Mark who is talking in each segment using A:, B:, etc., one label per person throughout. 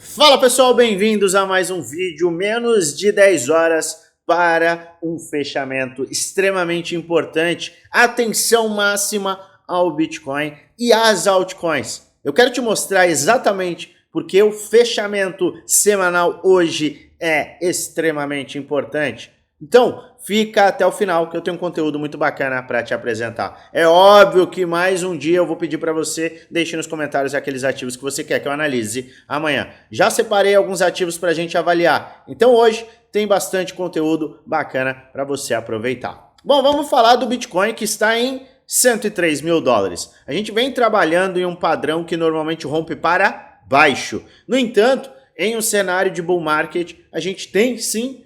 A: Fala pessoal, bem-vindos a mais um vídeo, menos de 10 horas para um fechamento extremamente importante. Atenção máxima ao Bitcoin e às altcoins. Eu quero te mostrar exatamente porque o fechamento semanal hoje é extremamente importante. Então, fica até o final que eu tenho um conteúdo muito bacana para te apresentar. É óbvio que mais um dia eu vou pedir para você, deixe nos comentários aqueles ativos que você quer que eu analise amanhã. Já separei alguns ativos para a gente avaliar. Então hoje tem bastante conteúdo bacana para você aproveitar. Bom, vamos falar do Bitcoin que está em 103 mil dólares. A gente vem trabalhando em um padrão que normalmente rompe para baixo. No entanto, em um cenário de bull market, a gente tem sim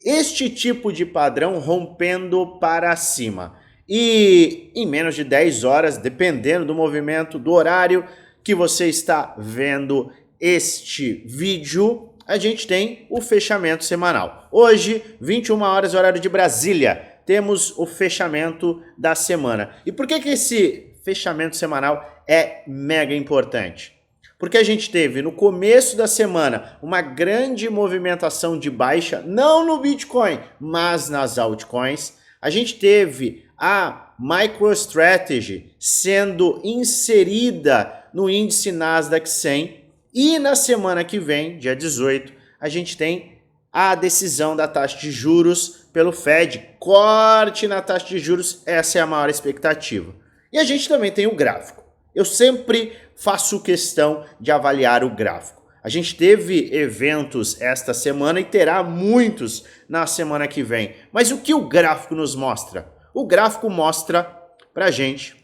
A: este tipo de padrão rompendo para cima. E em menos de 10 horas, dependendo do movimento, do horário que você está vendo este vídeo, a gente tem o fechamento semanal. Hoje, 21 horas, horário de Brasília, temos o fechamento da semana. E por que esse fechamento semanal é mega importante? Porque a gente teve no começo da semana uma grande movimentação de baixa, não no Bitcoin, mas nas altcoins. A gente teve a MicroStrategy sendo inserida no índice Nasdaq 100 e na semana que vem, dia 18, a gente tem a decisão da taxa de juros pelo Fed. Corte na taxa de juros, essa é a maior expectativa. E a gente também tem o gráfico. Eu sempre faço questão de avaliar o gráfico. A gente teve eventos esta semana e terá muitos na semana que vem. Mas o que o gráfico nos mostra? O gráfico mostra pra gente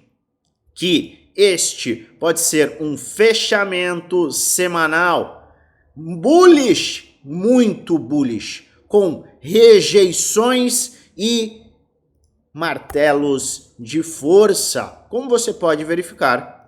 A: que este pode ser um fechamento semanal bullish, muito bullish, com rejeições e martelos de força, como você pode verificar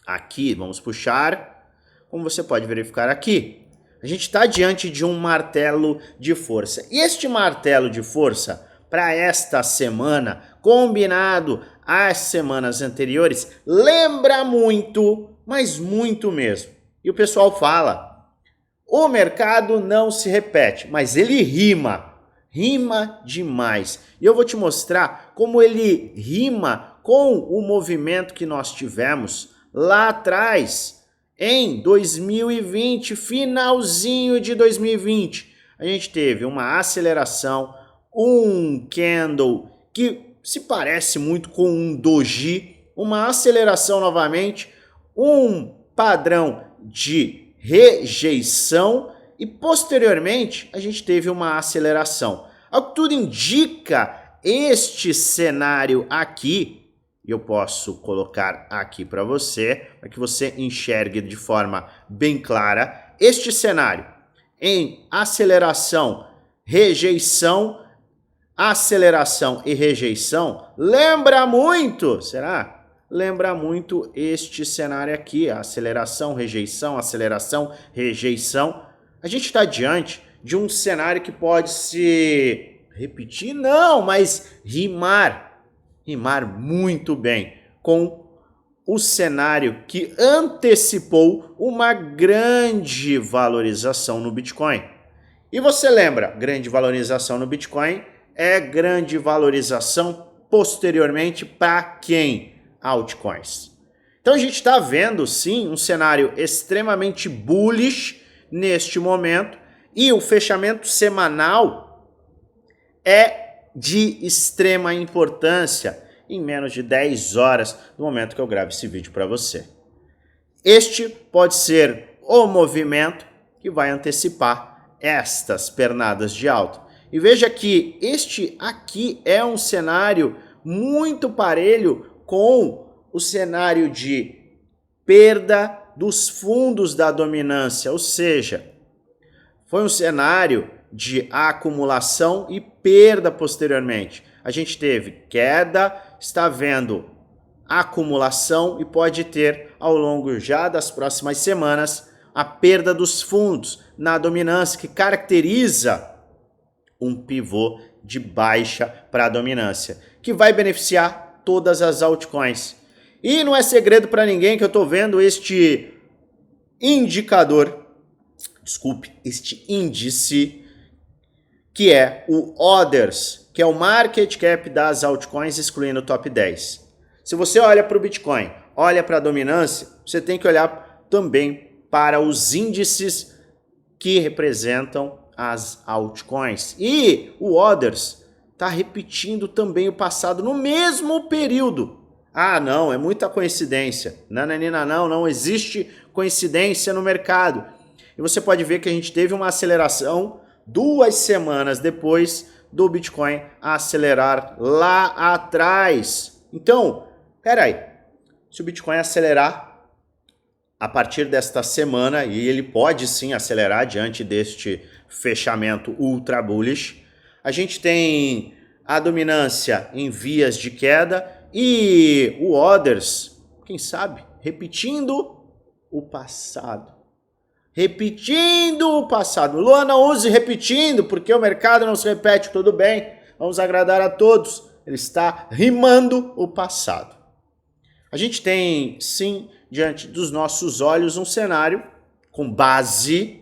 A: aqui. Vamos puxar, como você pode verificar aqui. A gente está diante de um martelo de força. E este martelo de força, para esta semana, combinado às semanas anteriores, lembra muito, mas muito mesmo. E o pessoal fala, o mercado não se repete, mas ele rima. Rima demais. E eu vou te mostrar como ele rima com o movimento que nós tivemos lá atrás, em 2020, finalzinho de 2020. A gente teve uma aceleração, um candle que se parece muito com um doji, uma aceleração novamente, um padrão de rejeição e posteriormente a gente teve uma aceleração. Ao que tudo indica, este cenário aqui, eu posso colocar aqui para você, para que você enxergue de forma bem clara, este cenário em aceleração, rejeição, aceleração e rejeição, lembra muito, será? Lembra muito este cenário aqui, aceleração, rejeição, aceleração, rejeição. A gente está diante de um cenário que pode se repetir, não, mas rimar muito bem com o cenário que antecipou uma grande valorização no Bitcoin. E você lembra, grande valorização no Bitcoin é grande valorização posteriormente para quem? Altcoins. Então a gente está vendo sim um cenário extremamente bullish neste momento e o fechamento semanal é de extrema importância em menos de 10 horas no momento que eu gravo esse vídeo para você. Este pode ser o movimento que vai antecipar estas pernadas de alta. E veja que este aqui é um cenário muito parelho com o cenário de perda dos fundos da dominância, ou seja, foi um cenário de acumulação e perda posteriormente. A gente teve queda, está vendo acumulação e pode ter ao longo já das próximas semanas a perda dos fundos na dominância, que caracteriza um pivô de baixa para a dominância, que vai beneficiar todas as altcoins. E não é segredo para ninguém que eu estou vendo este indicador desculpe, este índice, que é o Others, que é o market cap das altcoins, excluindo o top 10. Se você olha para o Bitcoin, olha para a dominância, você tem que olhar também para os índices que representam as altcoins. E o Others está repetindo também o passado no mesmo período. Ah, não, é muita coincidência. Nananina, não existe coincidência no mercado. E você pode ver que a gente teve uma aceleração 2 semanas depois do Bitcoin acelerar lá atrás. Então, peraí, se o Bitcoin acelerar a partir desta semana, e ele pode sim acelerar diante deste fechamento ultra bullish, a gente tem a dominância em vias de queda e o Others, quem sabe, repetindo o passado. Repetindo o passado. Luan, não use repetindo, porque o mercado não se repete, tudo bem, vamos agradar a todos. Ele está rimando o passado. A gente tem, sim, diante dos nossos olhos, um cenário com base,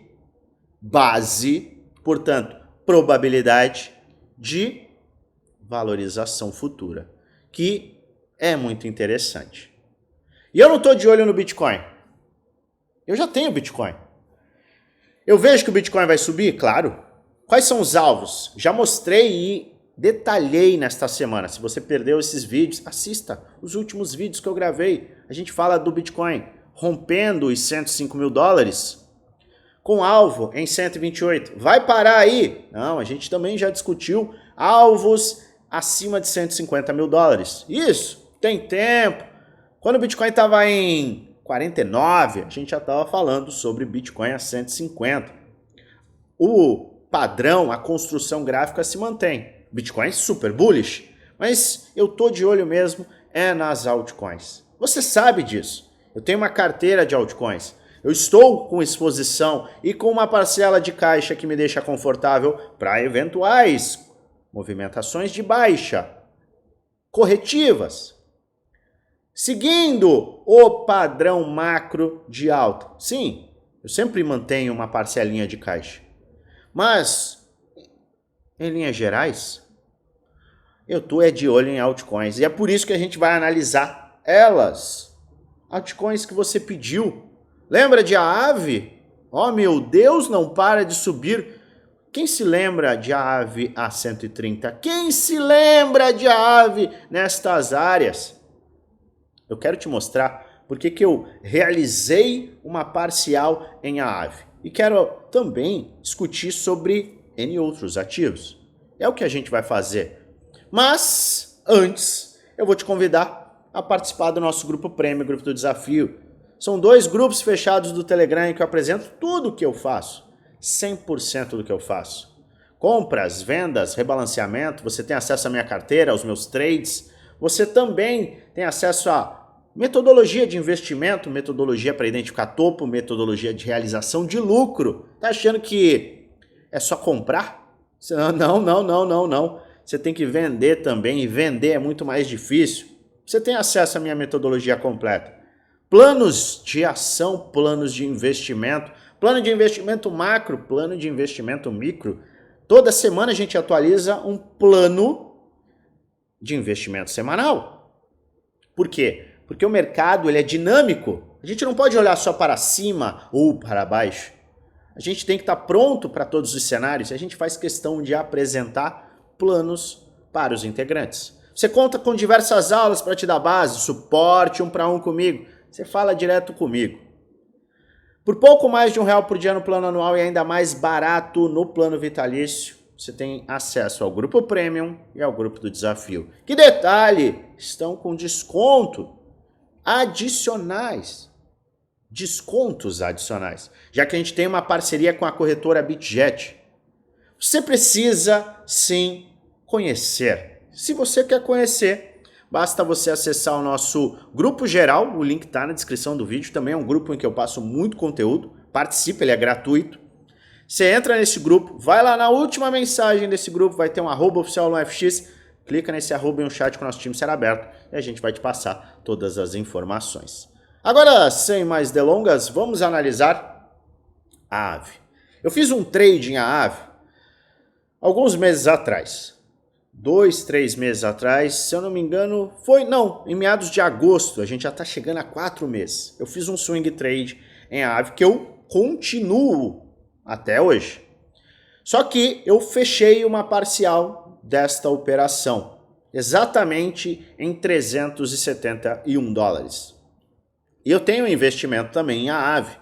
A: portanto, probabilidade de valorização futura, que é muito interessante. E eu não estou de olho no Bitcoin. Eu já tenho Bitcoin. Eu vejo que o Bitcoin vai subir? Claro. Quais são os alvos? Já mostrei e detalhei nesta semana. Se você perdeu esses vídeos, assista os últimos vídeos que eu gravei. A gente fala do Bitcoin rompendo os 105 mil dólares com alvo em 128. Vai parar aí? Não, a gente também já discutiu alvos acima de 150 mil dólares. Isso, tem tempo. Quando o Bitcoin estava em 49, a gente já estava falando sobre Bitcoin a 150. O padrão, a construção gráfica se mantém. Bitcoin super bullish, mas eu tô de olho mesmo nas altcoins. Você sabe disso. Eu tenho uma carteira de altcoins. Eu estou com exposição e com uma parcela de caixa que me deixa confortável para eventuais movimentações de baixa, corretivas, seguindo o padrão macro de alta. Sim, eu sempre mantenho uma parcelinha de caixa, mas em linhas gerais, eu estou de olho em altcoins e é por isso que a gente vai analisar elas. Altcoins que você pediu. Lembra de Aave? Oh meu Deus, não para de subir. Quem se lembra de Aave a 130? Quem se lembra de Aave nestas áreas? Eu quero te mostrar porque que eu realizei uma parcial em Aave. E quero também discutir sobre N outros ativos. É o que a gente vai fazer. Mas, antes, eu vou te convidar a participar do nosso grupo Prêmio, Grupo do Desafio. São 2 grupos fechados do Telegram em que eu apresento tudo o que eu faço. 100% do que eu faço. Compras, vendas, rebalanceamento, você tem acesso à minha carteira, aos meus trades. Você também tem acesso a metodologia de investimento, metodologia para identificar topo, metodologia de realização de lucro. Tá achando que é só comprar? Não. Você tem que vender também, e vender é muito mais difícil. Você tem acesso à minha metodologia completa. Planos de ação, planos de investimento, plano de investimento macro, plano de investimento micro. Toda semana a gente atualiza um plano de investimento semanal. Por quê? Porque o mercado ele é dinâmico. A gente não pode olhar só para cima ou para baixo. A gente tem que estar pronto para todos os cenários e a gente faz questão de apresentar planos para os integrantes. Você conta com diversas aulas para te dar base, suporte 1 para 1 comigo. Você fala direto comigo. Por pouco mais de R$1 por dia no plano anual e ainda mais barato no plano vitalício, você tem acesso ao grupo Premium e ao grupo do Desafio. Que detalhe, estão com desconto adicionais. Descontos adicionais. Já que a gente tem uma parceria com a corretora BitJet. Você precisa, sim, conhecer. Se você quer conhecer, basta você acessar o nosso grupo geral, o link está na descrição do vídeo, também é um grupo em que eu passo muito conteúdo, participe, ele é gratuito. Você entra nesse grupo, vai lá na última mensagem desse grupo, vai ter um @oficial no FX, clica nesse @ e um chat com o nosso time será aberto e a gente vai te passar todas as informações. Agora, sem mais delongas, vamos analisar a Aave. Eu fiz um trade em AAVE alguns meses atrás. 2, 3 meses atrás, se eu não me engano, em meados de agosto, a gente já está chegando a 4 meses. Eu fiz um swing trade em AAVE que eu continuo até hoje. Só que eu fechei uma parcial desta operação, exatamente em $371. E eu tenho um investimento também em AAVE,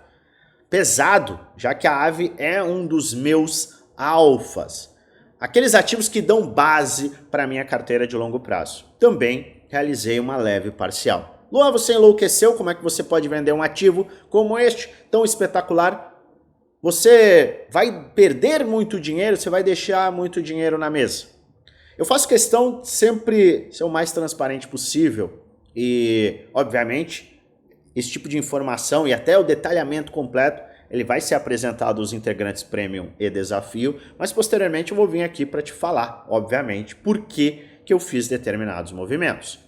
A: pesado, já que a AAVE é um dos meus alfas. Aqueles ativos que dão base para a minha carteira de longo prazo. Também realizei uma leve parcial. Luan, você enlouqueceu? Como é que você pode vender um ativo como este, tão espetacular? Você vai perder muito dinheiro, você vai deixar muito dinheiro na mesa. Eu faço questão de sempre ser o mais transparente possível e, obviamente, esse tipo de informação e até o detalhamento completo ele vai ser apresentado aos integrantes Premium e Desafio, mas posteriormente eu vou vir aqui para te falar, obviamente, por que eu fiz determinados movimentos.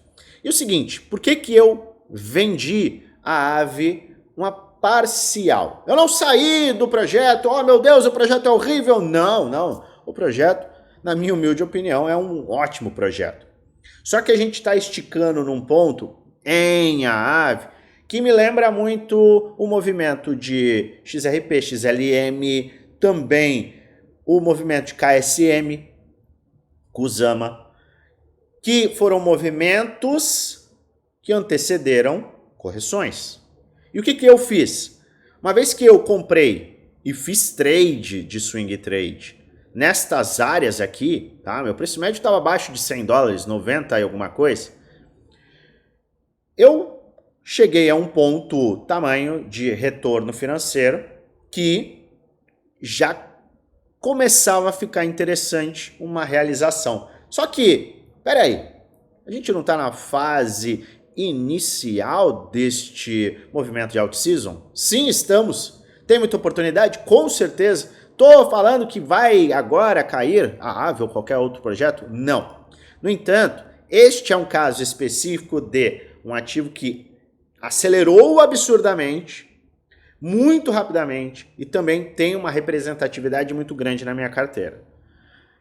A: E o seguinte, por que eu vendi a AAVE uma parcial? Eu não saí do projeto, oh meu Deus, o projeto é horrível. Não. O projeto, na minha humilde opinião, é um ótimo projeto. Só que a gente está esticando num ponto em AAVE que me lembra muito o movimento de XRP, XLM, também o movimento de KSM, Kusama, que foram movimentos que antecederam correções. E o que eu fiz? Uma vez que eu comprei e fiz trade de swing trade nestas áreas aqui, tá? Meu preço médio estava abaixo de $100, 90 e alguma coisa, eu cheguei a um ponto tamanho de retorno financeiro que já começava a ficar interessante uma realização. Só que, peraí, a gente não está na fase inicial deste movimento de out-season? Sim, estamos. Tem muita oportunidade? Com certeza. Estou falando que vai agora cair a AAVE ou qualquer outro projeto? Não. No entanto, este é um caso específico de um ativo que acelerou absurdamente, muito rapidamente e também tem uma representatividade muito grande na minha carteira.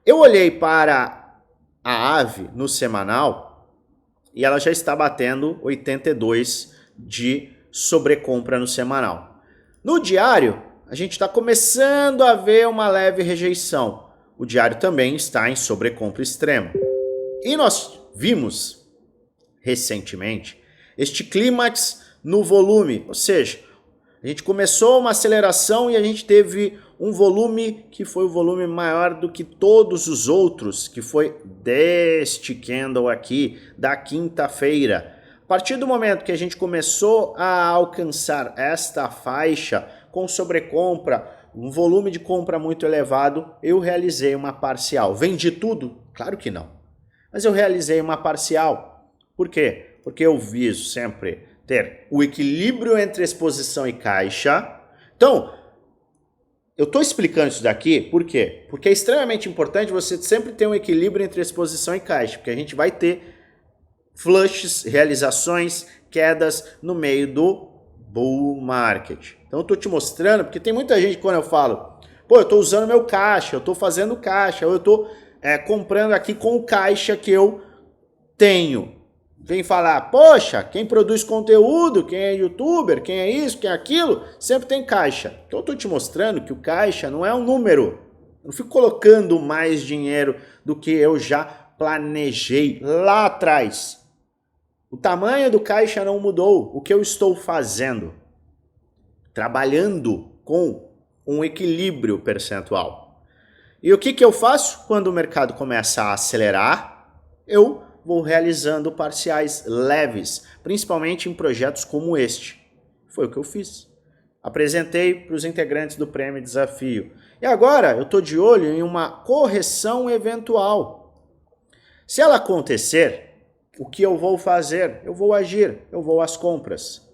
A: Eu olhei para a AAVE no semanal e ela já está batendo 82 de sobrecompra no semanal. No diário, a gente está começando a ver uma leve rejeição. O diário também está em sobrecompra extrema. E nós vimos recentemente este clímax no volume, ou seja, a gente começou uma aceleração e a gente teve um volume que foi o volume maior do que todos os outros, que foi deste candle aqui, da quinta-feira. A partir do momento que a gente começou a alcançar esta faixa com sobrecompra, um volume de compra muito elevado, eu realizei uma parcial. Vendi tudo? Claro que não. Mas eu realizei uma parcial. Por quê? Porque eu viso sempre ter o equilíbrio entre exposição e caixa. Então, eu estou explicando isso daqui, por quê? Porque é extremamente importante você sempre ter um equilíbrio entre exposição e caixa, porque a gente vai ter flushes, realizações, quedas no meio do bull market. Então eu estou te mostrando, porque tem muita gente quando eu falo, pô, eu estou usando meu caixa, eu estou fazendo caixa, ou eu estou comprando aqui com o caixa que eu tenho. Vem falar, poxa, quem produz conteúdo, quem é youtuber, quem é isso, quem é aquilo, sempre tem caixa. Então eu estou te mostrando que o caixa não é um número. Eu não fico colocando mais dinheiro do que eu já planejei lá atrás. O tamanho do caixa não mudou. O que eu estou fazendo? Trabalhando com um equilíbrio percentual. E o que eu faço? Quando o mercado começa a acelerar, eu vou realizando parciais leves, principalmente em projetos como este. Foi o que eu fiz. Apresentei para os integrantes do Prêmio Desafio. E agora eu estou de olho em uma correção eventual. Se ela acontecer, o que eu vou fazer? Eu vou agir, eu vou às compras.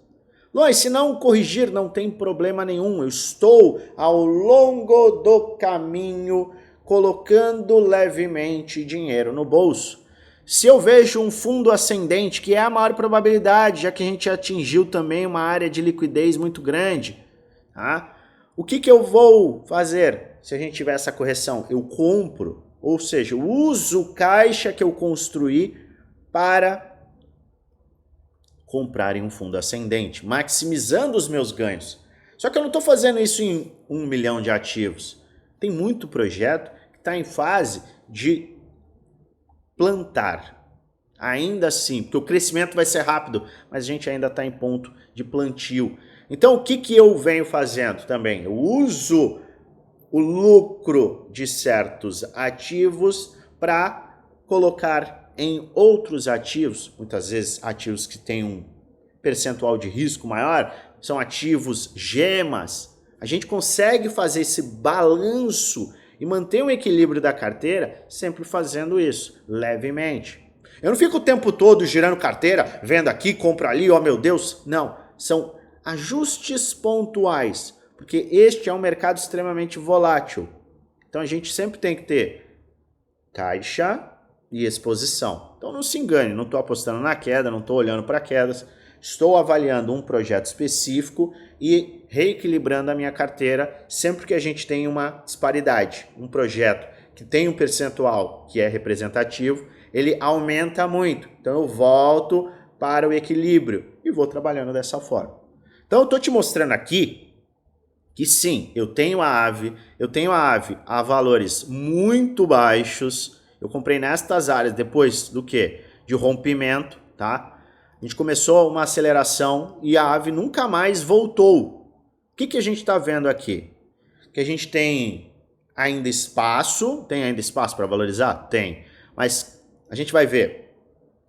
A: Luiz, se não corrigir, não tem problema nenhum. Eu estou ao longo do caminho colocando levemente dinheiro no bolso. Se eu vejo um fundo ascendente, que é a maior probabilidade, já que a gente atingiu também uma área de liquidez muito grande, tá? O que eu vou fazer se a gente tiver essa correção? Eu compro, ou seja, eu uso caixa que eu construí para comprar em um fundo ascendente, maximizando os meus ganhos. Só que eu não estou fazendo isso em 1 milhão de ativos. Tem muito projeto que está em fase de plantar. Ainda assim, porque o crescimento vai ser rápido, mas a gente ainda está em ponto de plantio. Então, o que eu venho fazendo também? Eu uso o lucro de certos ativos para colocar em outros ativos, muitas vezes ativos que têm um percentual de risco maior, são ativos gemas. A gente consegue fazer esse balanço e manter o equilíbrio da carteira sempre fazendo isso, levemente. Eu não fico o tempo todo girando carteira, vendo aqui, compro ali, oh meu Deus. Não, são ajustes pontuais, porque este é um mercado extremamente volátil. Então a gente sempre tem que ter caixa e exposição. Então não se engane, não estou apostando na queda, não estou olhando para quedas, estou avaliando um projeto específico e reequilibrando a minha carteira sempre que a gente tem uma disparidade. Um projeto que tem um percentual que é representativo, ele aumenta muito. Então eu volto para o equilíbrio e vou trabalhando dessa forma. Então eu estou te mostrando aqui que sim, eu tenho a AVE a valores muito baixos. Eu comprei nestas áreas depois do quê? De rompimento, tá? A gente começou uma aceleração e a AVE nunca mais voltou. O que a gente está vendo aqui? Que a gente tem ainda espaço para valorizar? Tem, mas a gente vai ver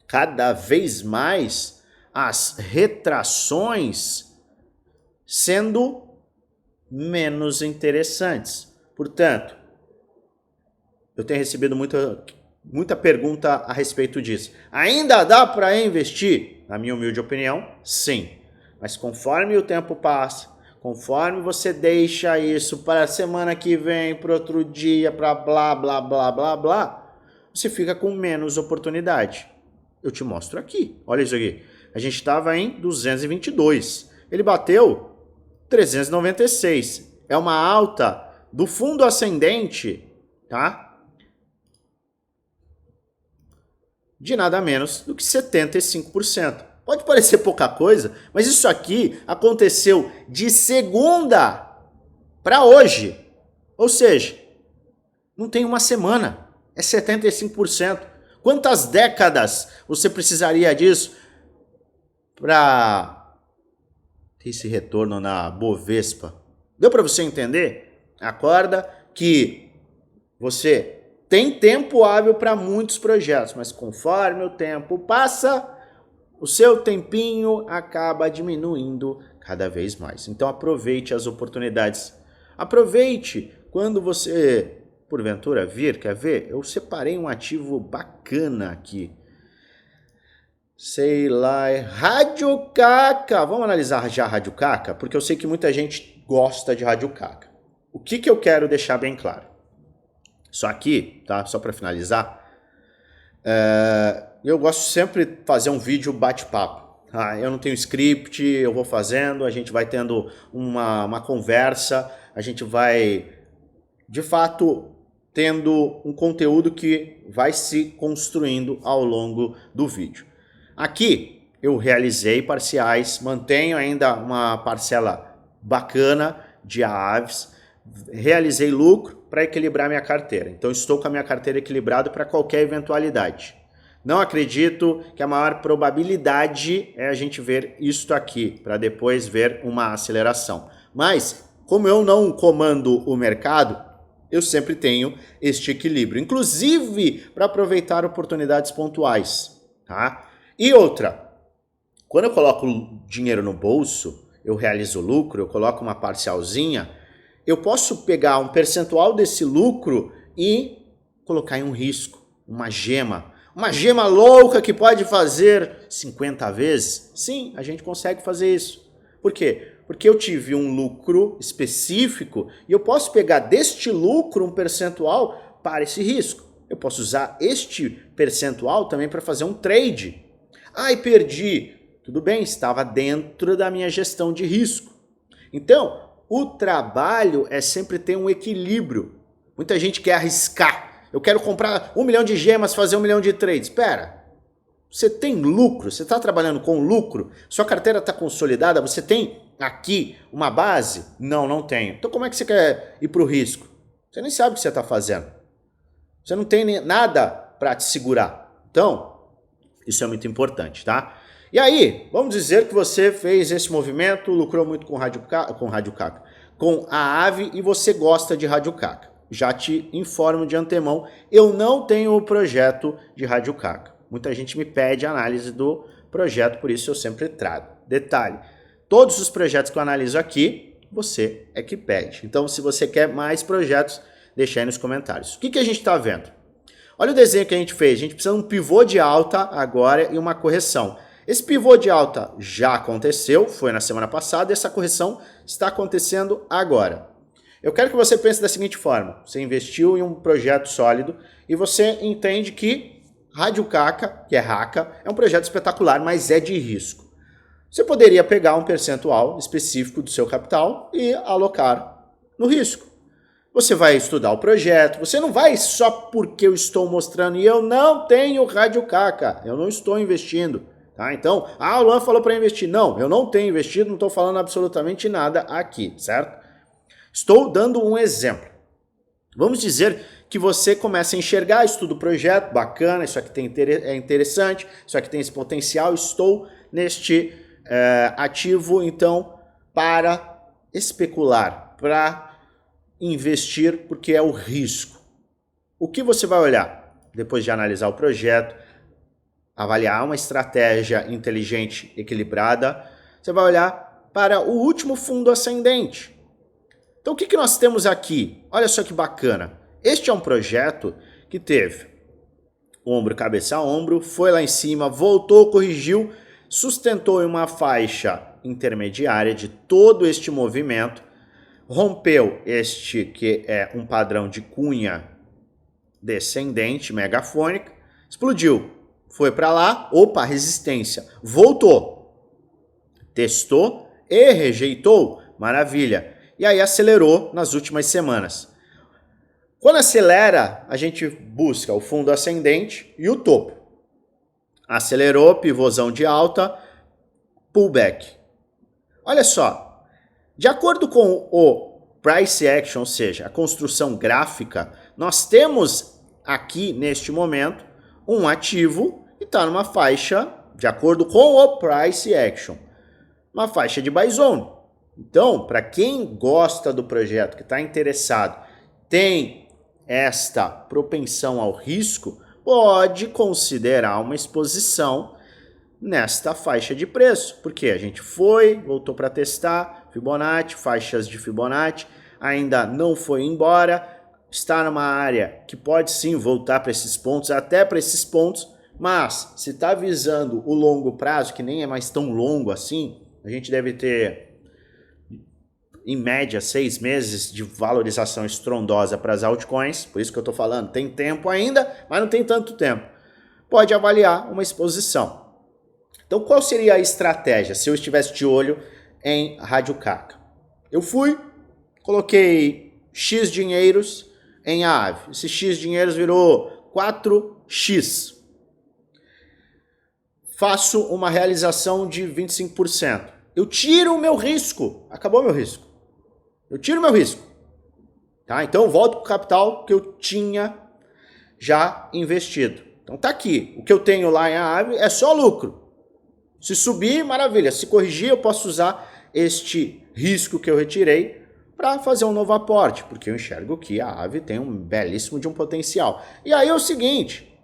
A: cada vez mais as retrações sendo menos interessantes. Portanto, eu tenho recebido muita pergunta a respeito disso. Ainda dá para investir? Na minha humilde opinião, sim. Mas conforme o tempo passa, conforme você deixa isso para a semana que vem, para outro dia, para blá, blá, blá, blá, blá, você fica com menos oportunidade. Eu te mostro aqui. Olha isso aqui. A gente estava em 222. Ele bateu 396. É uma alta do fundo ascendente, tá? De nada menos do que 75%. Pode parecer pouca coisa, mas isso aqui aconteceu de segunda para hoje. Ou seja, não tem uma semana. É 75%. Quantas décadas você precisaria disso para ter esse retorno na Bovespa? Deu para você entender? Acorda que você tem tempo hábil para muitos projetos, mas conforme o tempo passa, o seu tempinho acaba diminuindo cada vez mais. Então aproveite as oportunidades. Aproveite quando você, porventura, quer ver? Eu separei um ativo bacana aqui. Sei lá, é Rádio Caca. Vamos analisar já a Rádio Caca? Porque eu sei que muita gente gosta de Rádio Caca. O que eu quero deixar bem claro? Só aqui, tá? Só para finalizar, eu gosto sempre de fazer um vídeo bate-papo. Tá? Eu não tenho script, eu vou fazendo, a gente vai tendo uma conversa, a gente vai, de fato, tendo um conteúdo que vai se construindo ao longo do vídeo. Aqui eu realizei parciais, mantenho ainda uma parcela bacana de aves, realizei lucro para equilibrar minha carteira. Então estou com a minha carteira equilibrada para qualquer eventualidade. Não acredito que a maior probabilidade é a gente ver isto aqui, para depois ver uma aceleração. Mas, como eu não comando o mercado, eu sempre tenho este equilíbrio, inclusive para aproveitar oportunidades pontuais, tá? E outra, quando eu coloco dinheiro no bolso, eu realizo lucro, eu coloco uma parcialzinha, eu posso pegar um percentual desse lucro e colocar em um risco, uma gema louca que pode fazer 50 vezes. Sim, a gente consegue fazer isso. Por quê? Porque eu tive um lucro específico e eu posso pegar deste lucro um percentual para esse risco. Eu posso usar este percentual também para fazer um trade. Ai, perdi. Tudo bem, estava dentro da minha gestão de risco. Então, o trabalho é sempre ter um equilíbrio. Muita gente quer arriscar. Eu quero comprar 1 milhão de gemas, fazer 1 milhão de trades. Espera, você tem lucro? Você está trabalhando com lucro? Sua carteira está consolidada? Você tem aqui uma base? Não, não tenho. Então como é que você quer ir para o risco? Você nem sabe o que você está fazendo. Você não tem nada para te segurar. Então, isso é muito importante, tá? E aí, vamos dizer que você fez esse movimento, lucrou muito com Rádio Caca, com a AVE e você gosta de Rádio Caca. Já te informo de antemão, eu não tenho o projeto de Rádio Caca. Muita gente me pede análise do projeto, por isso eu sempre trago. Detalhe, todos os projetos que eu analiso aqui, você é que pede. Então, se você quer mais projetos, deixa aí nos comentários. O que a gente está vendo? Olha o desenho que a gente fez. A gente precisa de um pivô de alta agora e uma correção. Esse pivô de alta já aconteceu, foi na semana passada, e essa correção está acontecendo agora. Eu quero que você pense da seguinte forma. Você investiu em um projeto sólido e você entende que Rádio Caca, que é Raca, é um projeto espetacular, mas é de risco. Você poderia pegar um percentual específico do seu capital e alocar no risco. Você vai estudar o projeto, você não vai só porque eu estou mostrando e eu não tenho Rádio Caca, eu não estou investindo. Tá? Então, o Luan falou para investir. Não, eu não tenho investido, não estou falando absolutamente nada aqui, certo? Estou dando um exemplo. Vamos dizer que você começa a enxergar, estuda o projeto, bacana, isso aqui é interessante, isso aqui tem esse potencial, estou neste ativo, então, para especular, para investir, porque é o risco. O que você vai olhar depois de analisar o projeto, avaliar uma estratégia inteligente, equilibrada, você vai olhar para o último fundo ascendente. Então o que nós temos aqui? Olha só que bacana. Este é um projeto que teve ombro, cabeça a ombro, foi lá em cima, voltou, corrigiu, sustentou em uma faixa intermediária de todo este movimento, rompeu este que é um padrão de cunha descendente, megafônica, explodiu, foi para lá, opa, resistência, voltou, testou e rejeitou, maravilha. E aí acelerou nas últimas semanas. Quando acelera, a gente busca o fundo ascendente e o topo. Acelerou, pivôzão de alta, pullback. Olha só, de acordo com o price action, ou seja, a construção gráfica, nós temos aqui neste momento um ativo que está numa faixa, de acordo com o price action, uma faixa de buy zone. Então, para quem gosta do projeto, que está interessado, tem esta propensão ao risco, pode considerar uma exposição nesta faixa de preço. Porque a gente voltou para testar Fibonacci, faixas de Fibonacci, ainda não foi embora, está numa área que pode sim voltar para esses pontos, até para esses pontos, mas se está visando o longo prazo, que nem é mais tão longo assim, a gente deve ter em média 6 meses de valorização estrondosa para as altcoins, por isso que eu estou falando, tem tempo ainda, mas não tem tanto tempo. Pode avaliar uma exposição. Então qual seria a estratégia se eu estivesse de olho em Rádio Caca? Eu coloquei X dinheiros em AVE, esse X dinheiros virou 4X. Faço uma realização de 25%. Eu tiro o meu risco, acabou meu risco. Eu tiro meu risco, tá? Então eu volto para o capital que eu tinha já investido. Então tá aqui, o que eu tenho lá em AVE é só lucro. Se subir, maravilha. Se corrigir, eu posso usar este risco que eu retirei para fazer um novo aporte, porque eu enxergo que a AVE tem um belíssimo de um potencial. E aí é o seguinte,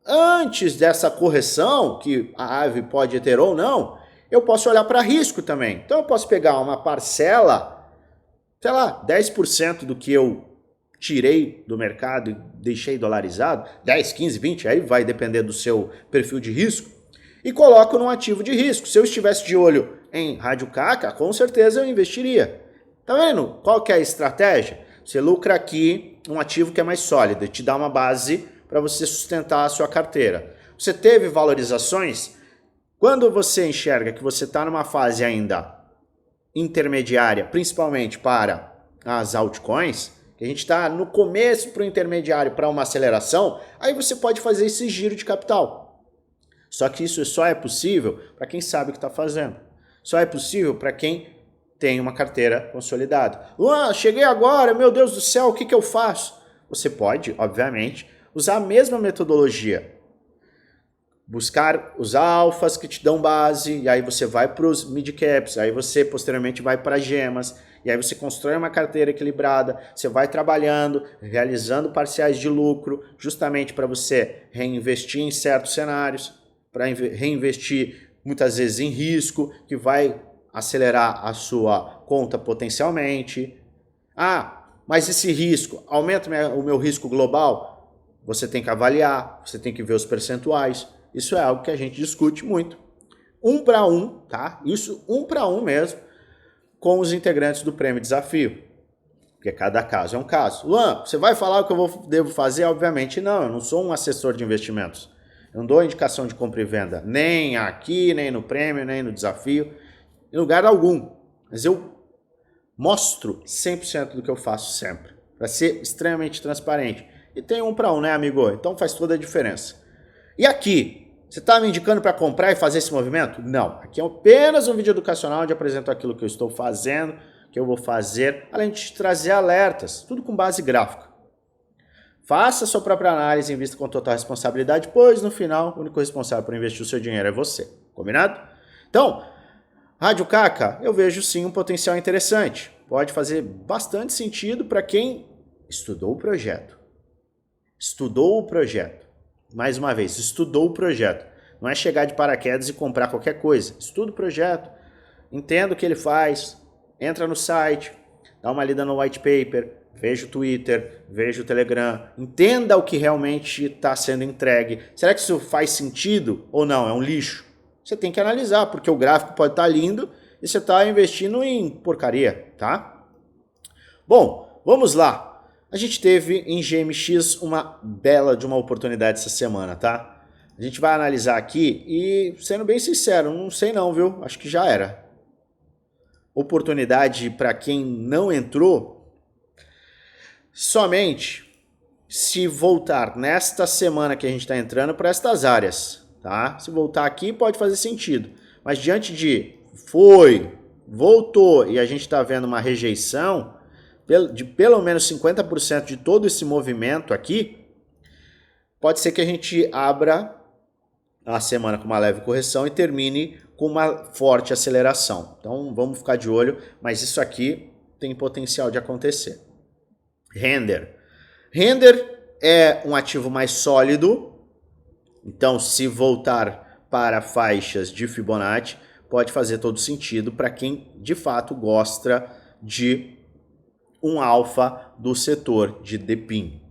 A: antes dessa correção, que a AVE pode ter ou não, eu posso olhar para risco também. Então eu posso pegar uma parcela, sei lá, 10% do que eu tirei do mercado e deixei dolarizado, 10, 15, 20, aí vai depender do seu perfil de risco, e coloco num ativo de risco. Se eu estivesse de olho em Rádio Caca, com certeza eu investiria. Tá vendo qual que é a estratégia? Você lucra aqui um ativo que é mais sólido, te dá uma base para você sustentar a sua carteira. Você teve valorizações? Quando você enxerga que você está numa fase ainda intermediária, principalmente para as altcoins, que a gente está no começo para o intermediário para uma aceleração, aí você pode fazer esse giro de capital. Só que isso só é possível para quem sabe o que está fazendo. Só é possível para quem tem uma carteira consolidada. Luan, cheguei agora, meu Deus do céu, o que eu faço? Você pode, obviamente, usar a mesma metodologia. Buscar os alfas que te dão base, e aí você vai para os mid-caps, aí você posteriormente vai para gemas, e aí você constrói uma carteira equilibrada, você vai trabalhando, realizando parciais de lucro, justamente para você reinvestir em certos cenários, para reinvestir muitas vezes em risco, que vai acelerar a sua conta potencialmente. Ah, mas esse risco aumenta o meu risco global? Você tem que avaliar, você tem que ver os percentuais. Isso é algo que a gente discute muito. 1 para 1, tá? Isso 1 para 1 mesmo, com os integrantes do Prêmio Desafio. Porque cada caso é um caso. Luan, você vai falar o que eu devo fazer? Obviamente não, eu não sou um assessor de investimentos. Eu não dou indicação de compra e venda, nem aqui, nem no Prêmio, nem no Desafio, em lugar algum. Mas eu mostro 100% do que eu faço sempre, para ser extremamente transparente. E tem 1 para 1, né, amigo? Então faz toda a diferença. E aqui, você está me indicando para comprar e fazer esse movimento? Não. Aqui é apenas um vídeo educacional onde apresento aquilo que eu estou fazendo, que eu vou fazer, além de te trazer alertas, tudo com base gráfica. Faça a sua própria análise e invista com total responsabilidade, pois no final, o único responsável por investir o seu dinheiro é você. Combinado? Então, Rádio Caca, eu vejo sim um potencial interessante. Pode fazer bastante sentido para quem estudou o projeto. Estudou o projeto. Mais uma vez, estudou o projeto. Não é chegar de paraquedas e comprar qualquer coisa. Estuda o projeto, entenda o que ele faz, entra no site, dá uma lida no white paper, veja o Twitter, veja o Telegram, entenda o que realmente está sendo entregue. Será que isso faz sentido ou não? É um lixo? Você tem que analisar, porque o gráfico pode estar lindo e você está investindo em porcaria, tá? Bom, vamos lá. A gente teve em GMX uma bela de uma oportunidade essa semana, tá? A gente vai analisar aqui e, sendo bem sincero, não sei não, viu? Acho que já era. Oportunidade para quem não entrou, somente se voltar nesta semana que a gente está entrando para estas áreas, tá? Se voltar aqui pode fazer sentido, mas diante de voltou e a gente está vendo uma rejeição de pelo menos 50% de todo esse movimento aqui, pode ser que a gente abra a semana com uma leve correção e termine com uma forte aceleração. Então vamos ficar de olho, mas isso aqui tem potencial de acontecer. Render é um ativo mais sólido, então se voltar para faixas de Fibonacci, pode fazer todo sentido para quem de fato gosta de um alfa do setor de DePIN.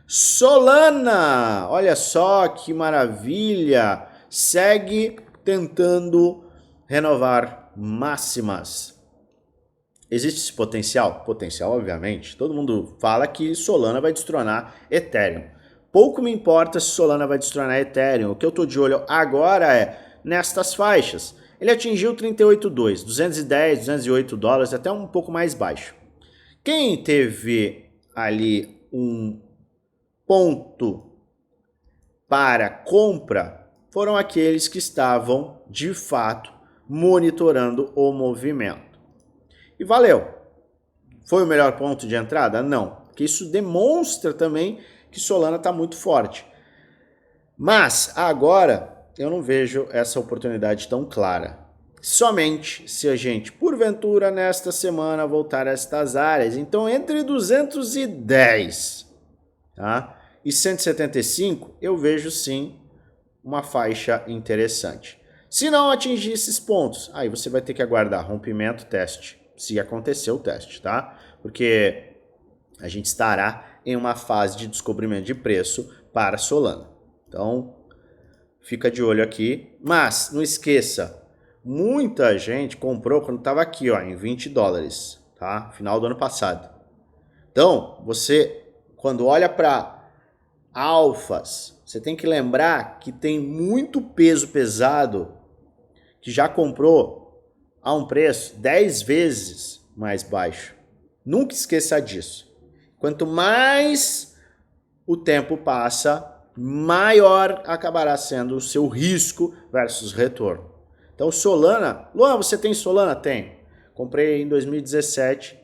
A: Solana, olha só que maravilha, segue tentando renovar máximas. Existe esse potencial? Potencial, obviamente. Todo mundo fala que Solana vai destronar Ethereum. Pouco me importa se Solana vai destronar Ethereum. O que eu estou de olho agora é nestas faixas. Ele atingiu 38,2, 210, 208 dólares, até um pouco mais baixo. Quem teve ali um ponto para compra foram aqueles que estavam, de fato, monitorando o movimento. E valeu. Foi o melhor ponto de entrada? Não. Porque isso demonstra também que Solana está muito forte. Mas agora eu não vejo essa oportunidade tão clara. Somente se a gente, porventura, nesta semana voltar a estas áreas. Então, entre 210, tá, e 175, eu vejo sim uma faixa interessante. Se não atingir esses pontos, aí você vai ter que aguardar rompimento, teste, se acontecer o teste, tá? Porque a gente estará em uma fase de descobrimento de preço para Solana. Então, fica de olho aqui. Mas, não esqueça, muita gente comprou quando estava aqui, ó, em 20 dólares, tá? Final do ano passado. Então, você, quando olha para alfas, você tem que lembrar que tem muito peso pesado que já comprou a um preço 10 vezes mais baixo. Nunca esqueça disso. Quanto mais o tempo passa, maior acabará sendo o seu risco versus retorno. Então Solana, Luan, você tem Solana? Tenho. Comprei em 2017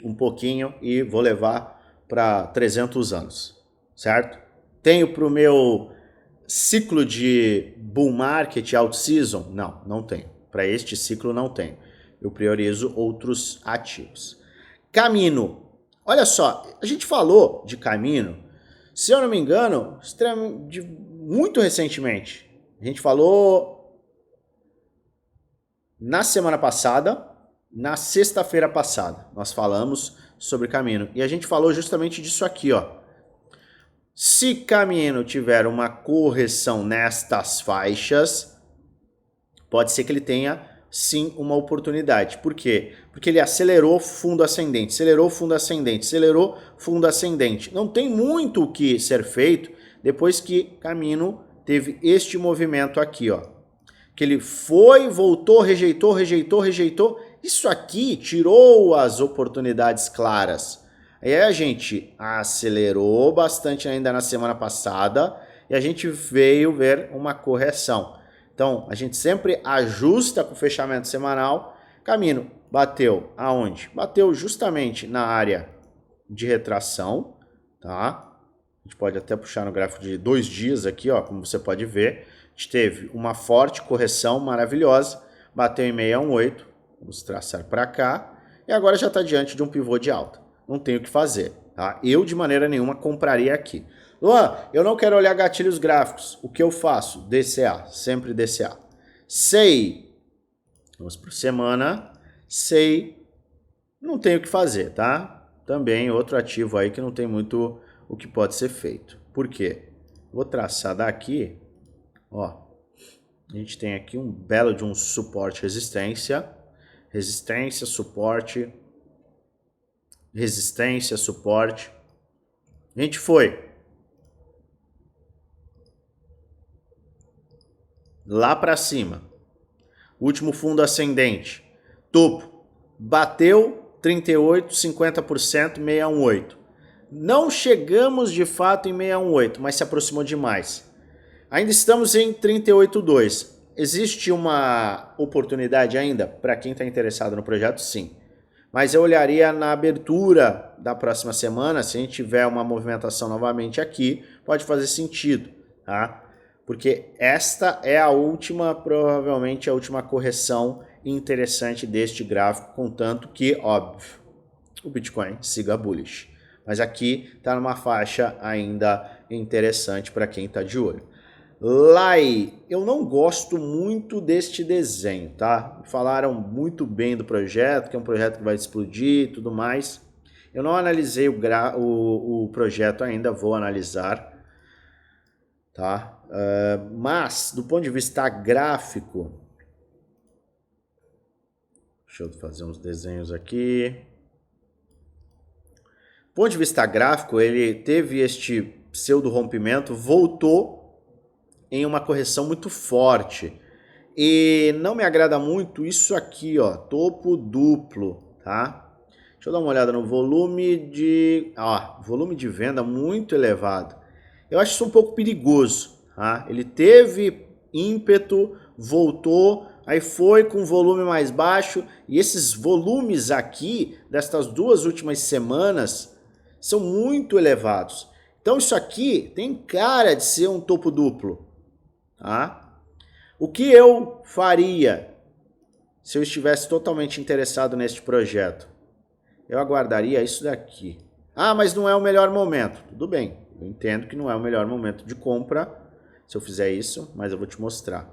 A: um pouquinho e vou levar para 300 anos, certo? Tenho para o meu ciclo de bull market, out season? Não, não tenho. Para este ciclo não tenho. Eu priorizo outros ativos. Camino. Olha só, a gente falou de Camino, se eu não me engano, muito recentemente. A gente falou na semana passada, na sexta-feira passada, nós falamos sobre Camino. E a gente falou justamente disso aqui, ó. Se Camino tiver uma correção nestas faixas, pode ser que ele tenha sim uma oportunidade. Por quê? Porque ele acelerou fundo ascendente, acelerou fundo ascendente, acelerou fundo ascendente. Não tem muito o que ser feito depois que Camino teve este movimento aqui, ó. Que ele foi, voltou, rejeitou, rejeitou, rejeitou. Isso aqui tirou as oportunidades claras. Aí a gente acelerou bastante ainda na semana passada e a gente veio ver uma correção. Então, a gente sempre ajusta com o fechamento semanal. Camino bateu aonde? Bateu justamente na área de retração, tá? A gente pode até puxar no gráfico de 2 dias aqui, ó, como você pode ver. A gente teve uma forte correção maravilhosa, bateu em 618, vamos traçar para cá, e agora já está diante de um pivô de alta. Não tem o que fazer, tá? Eu, de maneira nenhuma, compraria aqui. Luan, eu não quero olhar gatilhos gráficos. O que eu faço? DCA, sempre DCA. SEI, vamos para semana. SEI, não tem o que fazer, tá? Também outro ativo aí que não tem muito o que pode ser feito. Por quê? Vou traçar daqui, ó. A gente tem aqui um belo de um suporte resistência. Resistência, suporte. Resistência, suporte. A gente foi lá para cima, último fundo ascendente, topo, bateu 38, 50%, 618. Não chegamos de fato em 618, mas se aproximou demais. Ainda estamos em 38,2. Existe uma oportunidade ainda para quem está interessado no projeto? Sim. Mas eu olharia na abertura da próxima semana, se a gente tiver uma movimentação novamente aqui, pode fazer sentido, tá? Porque esta é a última, provavelmente a última correção interessante deste gráfico, contanto que, óbvio, o Bitcoin siga bullish. Mas aqui está numa faixa ainda interessante para quem está de olho. Lai, eu não gosto muito deste desenho, tá? Falaram muito bem do projeto, que é um projeto que vai explodir e tudo mais. Eu não analisei o projeto ainda, vou analisar, tá? Mas, do ponto de vista gráfico, deixa eu fazer uns desenhos aqui. Do ponto de vista gráfico, ele teve este pseudo rompimento, voltou em uma correção muito forte. E não me agrada muito isso aqui, ó, topo duplo, tá? Deixa eu dar uma olhada no volume de venda muito elevado. Eu acho isso um pouco perigoso, tá? Ele teve ímpeto, voltou, aí foi com volume mais baixo, e esses volumes aqui, destas 2 últimas semanas, são muito elevados. Então isso aqui tem cara de ser um topo duplo, tá? O que eu faria se eu estivesse totalmente interessado neste projeto? Eu aguardaria isso daqui. Ah, mas não é o melhor momento. Tudo bem, eu entendo que não é o melhor momento de compra se eu fizer isso, mas eu vou te mostrar.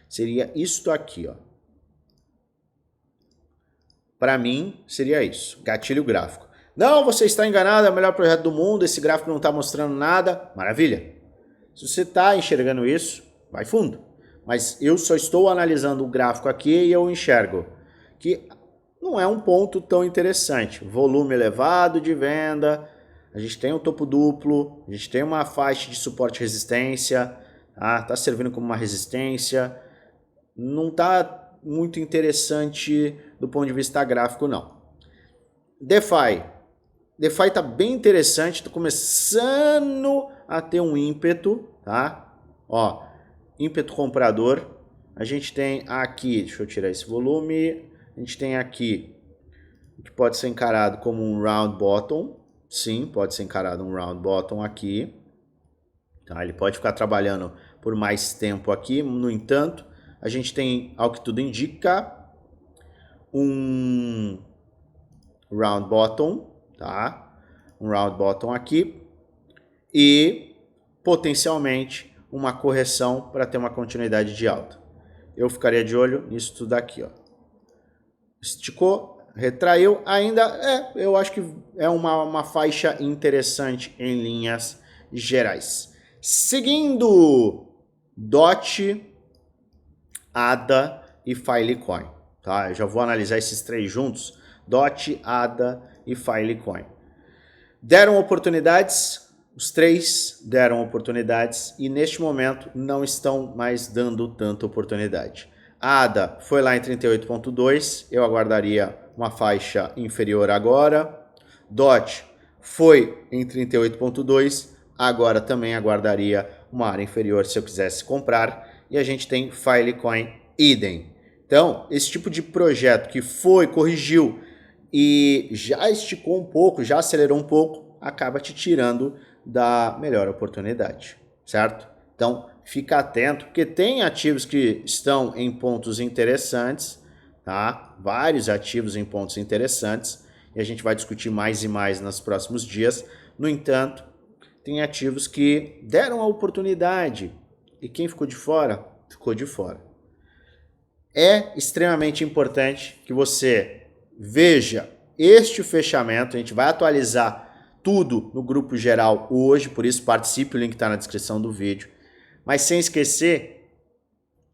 A: Seria isto aqui, ó. Para mim, seria isso. Gatilho gráfico. Não, você está enganado, é o melhor projeto do mundo, esse gráfico não está mostrando nada. Maravilha. Se você está enxergando isso, vai fundo. Mas eu só estou analisando o gráfico aqui e eu enxergo que não é um ponto tão interessante. Volume elevado de venda, a gente tem um topo duplo, a gente tem uma faixa de suporte e resistência, tá servindo como uma resistência. Não está muito interessante do ponto de vista gráfico, não. DeFi. DeFi está bem interessante, está começando a ter um ímpeto, tá? Ó, ímpeto comprador. A gente tem aqui, deixa eu tirar esse volume, a gente tem aqui, que pode ser encarado como um round bottom, sim, pode ser encarado um round bottom aqui, tá? Ele pode ficar trabalhando por mais tempo aqui, no entanto, a gente tem, ao que tudo indica, um round bottom, tá? Um round bottom aqui e potencialmente uma correção para ter uma continuidade de alta. Eu ficaria de olho nisso tudo aqui, ó. Esticou, retraiu, ainda eu acho que é uma faixa interessante em linhas gerais. Seguindo, DOT, ADA e Filecoin, tá? Eu já vou analisar esses três juntos, DOT, ADA e Filecoin. Deram oportunidades, os três deram oportunidades e neste momento não estão mais dando tanta oportunidade. A ADA foi lá em 38.2, eu aguardaria uma faixa inferior agora. DOT foi em 38.2, agora também aguardaria uma área inferior se eu quisesse comprar. E a gente tem Filecoin idem. Então, esse tipo de projeto que foi, corrigiu e já esticou um pouco, já acelerou um pouco, acaba te tirando da melhor oportunidade, certo? Então, fica atento, porque tem ativos que estão em pontos interessantes, tá? Vários ativos em pontos interessantes, e a gente vai discutir mais e mais nos próximos dias. No entanto, tem ativos que deram a oportunidade, e quem ficou de fora, ficou de fora. É extremamente importante que você veja este fechamento, a gente vai atualizar tudo no grupo geral hoje, por isso participe, o link está na descrição do vídeo. Mas sem esquecer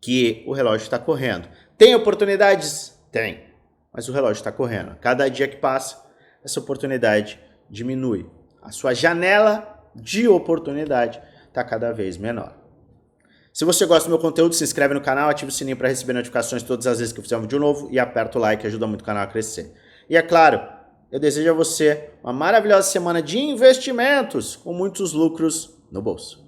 A: que o relógio está correndo. Tem oportunidades? Tem. Mas o relógio está correndo. Cada dia que passa, essa oportunidade diminui. A sua janela de oportunidade está cada vez menor. Se você gosta do meu conteúdo, se inscreve no canal, ativa o sininho para receber notificações todas as vezes que eu fizer um vídeo novo e aperta o like, ajuda muito o canal a crescer. E é claro, eu desejo a você uma maravilhosa semana de investimentos com muitos lucros no bolso.